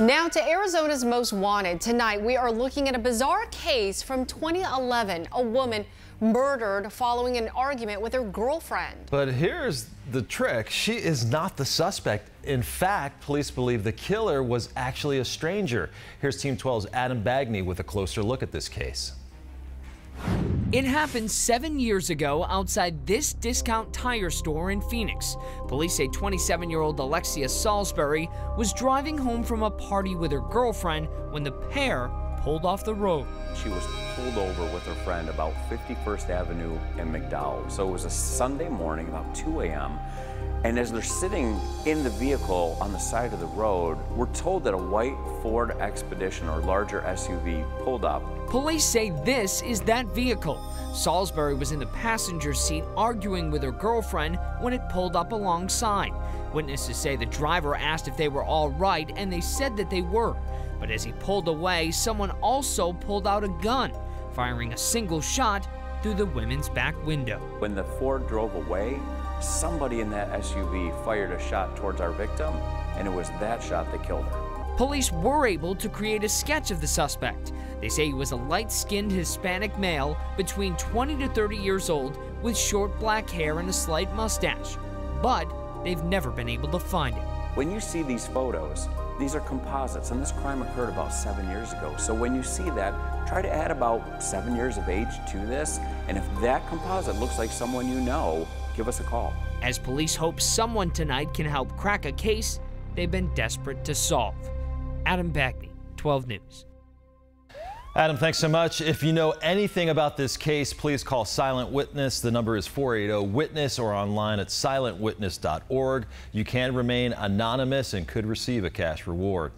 Now to Arizona's Most Wanted. Tonight we are looking at a bizarre case from 2011. A woman murdered following an argument with her girlfriend. But here's the trick. She is not the suspect. In fact, police believe the killer was actually a stranger. Here's Team 12's Adam Bagney with a closer look at this case. It happened 7 years ago outside this discount tire store in Phoenix. Police say 27-year-old Alexcia Salsberry was driving home from a party with her girlfriend when the pair pulled off the road. She was pulled over with her friend about 51st Avenue and McDowell. So it was a Sunday morning, about 2 a.m. And as they're sitting in the vehicle on the side of the road, we're told that a white Ford Expedition or larger SUV pulled up. Police say this is that vehicle. Salsberry was in the passenger seat arguing with her girlfriend when it pulled up alongside. Witnesses say the driver asked if they were all right, and they said that they were. But as he pulled away, someone also pulled out a gun, firing a single shot through the women's back window. When the Ford drove away, somebody in that SUV fired a shot towards our victim, and it was that shot that killed her. Police were able to create a sketch of the suspect. They say he was a light-skinned Hispanic male between 20 to 30 years old with short black hair and a slight mustache. But they've never been able to find him. When you see these photos, these are composites, and this crime occurred about 7 years ago. So when you see that, try to add about 7 years of age to this, and if that composite looks like someone you know, give us a call. As police hope someone tonight can help crack a case they've been desperate to solve. Adam Bagney, 12 News. Adam, thanks so much. If you know anything about this case, please call Silent Witness. The number is 480-WITNESS or online at silentwitness.org. You can remain anonymous and could receive a cash reward.